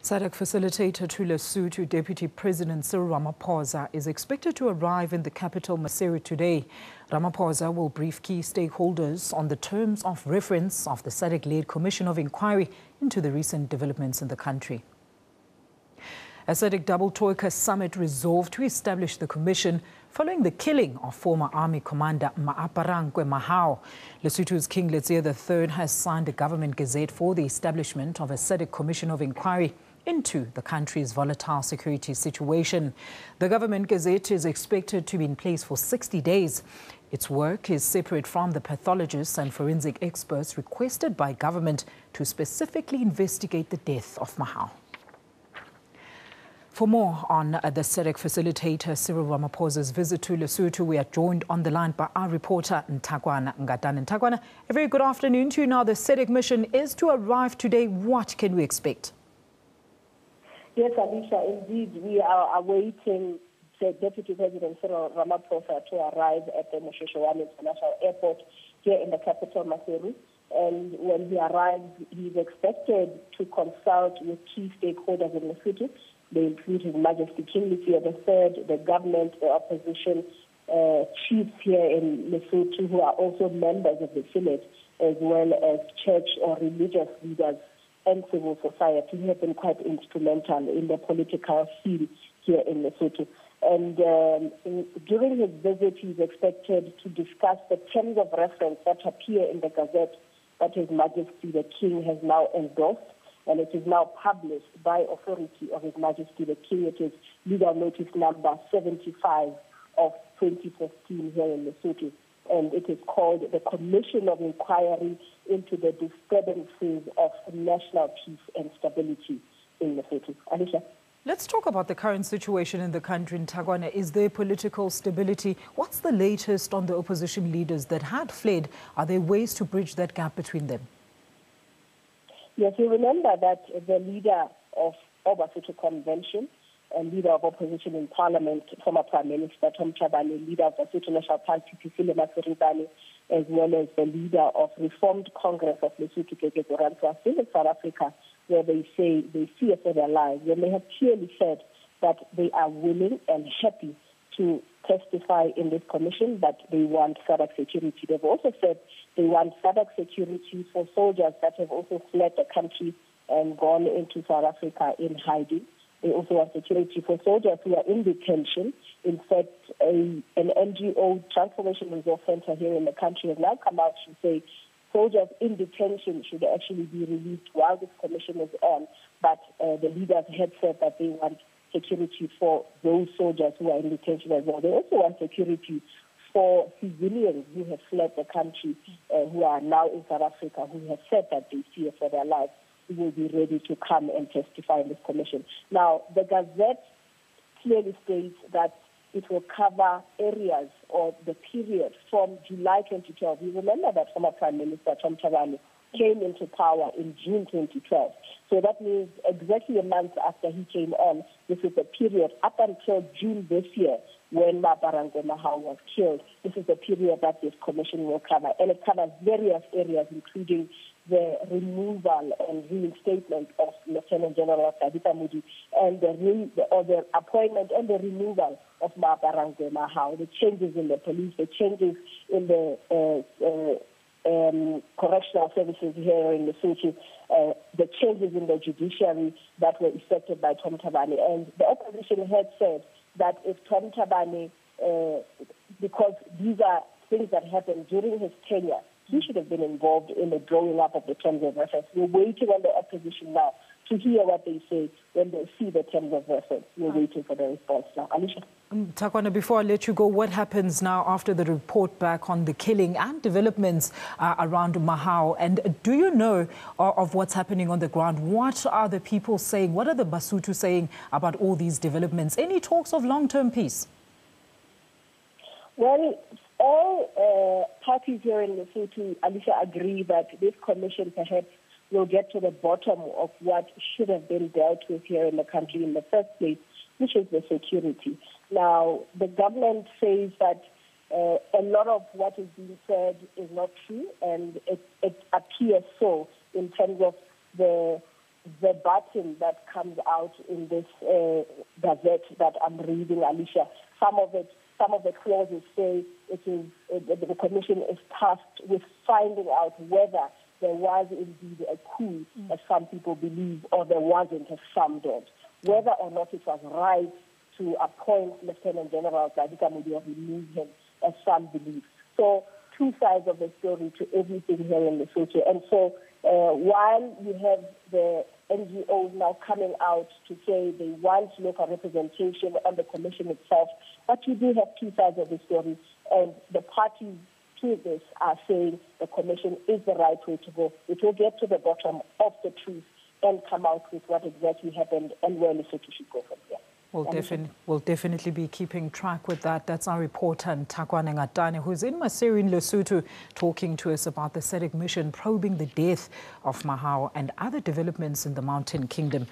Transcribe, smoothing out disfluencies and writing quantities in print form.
SADC Facilitator to Lesotho Deputy President Cyril Ramaphosa is expected to arrive in the capital Maseru today. Ramaphosa will brief key stakeholders on the terms of reference of the SADC-led Commission of Inquiry into the recent developments in the country. A SADC Double Troika summit resolved to establish the commission following the killing of former army commander Mahao. Lesotho's King Letsie III has signed a government gazette for the establishment of a SADC Commission of Inquiry into the country's volatile security situation. The government gazette is expected to be in place for 60 days. Its work is separate from the pathologists and forensic experts requested by government to specifically investigate the death of Mahao. For more on the SADC Facilitator Cyril Ramaphosa's visit to Lesotho, we are joined on the line by our reporter Ntakwana Ngatana. Ntakwana, a very good afternoon to you. Now, the SADC mission is to arrive today. What can we expect? Yes, Alicia, indeed, we are awaiting the Deputy President Cyril Ramaphosa to arrive at the Maseru International Airport here in the capital, Maseru. And when he arrives, he's expected to consult with key stakeholders in Lesotho. They include His Majesty King Letsie III, the government, the opposition chiefs here in Lesotho, who are also members of the Senate, as well as church or religious leaders and civil society, who have been quite instrumental in the political scene here in Lesotho. And during his visit, he's expected to discuss the terms of reference that appear in the Gazette that His Majesty the King has now endorsed, and it is now published by authority of His Majesty the King. It is legal notice number 75 of 2015 here in Lesotho, and it is called the Commission of Inquiry into the Disturbances of National Peace and Stability in Lesotho. Alicia? Let's talk about the current situation in the country. Ntakwana, is there political stability? What's the latest on the opposition leaders that had fled? Are there ways to bridge that gap between them? Yes, you remember that the leader of Lesotho Convention and leader of opposition in Parliament, former Prime Minister Tom Chabane, leader of Lesotho National Party, Maseru, as well as the leader of Reformed Congress of Lesotho, are still in South Africa, where they say they fear for their lives. And they have clearly said that they are willing and happy to testify in this commission, but they want SADC security. They've also said they want SADC security for soldiers that have also fled the country and gone into South Africa in hiding. They also want security for soldiers who are in detention. In fact, an NGO Transformation Resource Center here in the country has now come out to say soldiers in detention should actually be released while this commission is on. But the leaders had said that they want security for those soldiers who are in detention as well. They also want security for civilians who have fled the country, who are now in South Africa, who have said that they fear for their lives, who will be ready to come and testify in this commission. Now, the Gazette clearly states that it will cover areas or the period from July 2012. You remember that former Prime Minister Tom Chabane came into power in June 2012. So that means exactly a month after he came on, this is the period up until June this year when Mahao was killed. This is the period that this commission will cover. And it covers various areas, including the removal and reinstatement of Lieutenant General Tabitha Mudi and the appointment and the removal of Mahao, the changes in the police, the changes in the correctional services here in Lesotho, the changes in the judiciary that were effected by Tom Chabane. And the opposition had said that if Tom Chabane, because these are things that happened during his tenure, he should have been involved in the drawing up of the terms of reference. We're waiting on the opposition now to hear what they say when they see the terms of reference. We're waiting for the response now. Alicia? Ntakwana, before I let you go, what happens now after the report back on the killing and developments around Mahao? And do you know of what's happening on the ground? What are the people saying? What are the Basotho saying about all these developments? Any talks of long-term peace? Well, all parties here in Lesotho, Alicia, agree that this commission perhaps will get to the bottom of what should have been dealt with here in the country in the first place, which is the security. Now, the government says that a lot of what is being said is not true, and it appears so in terms of the the button that comes out in this gazette that I'm reading, Alicia, some of the clauses say the commission is tasked with finding out whether there was indeed a coup, as some people believe, or there wasn't, as some don't. Whether or not it was right to appoint Lieutenant General Zadika Mudi or remove him, as some believe. So, two sides of the story to everything here in Lesotho. And so, while you have the NGOs now coming out to say they want local representation on the commission itself, but you do have two sides of the story, and the parties to this are saying the commission is the right way to go. It will get to the bottom of the truth and come out with what exactly happened and where Lesotho should go from here. We'll definitely be keeping track with that. That's our reporter, Ntakwane Ngatane, who's in Maseru in Lesotho, talking to us about the SADC mission probing the death of Mahao and other developments in the Mountain Kingdom.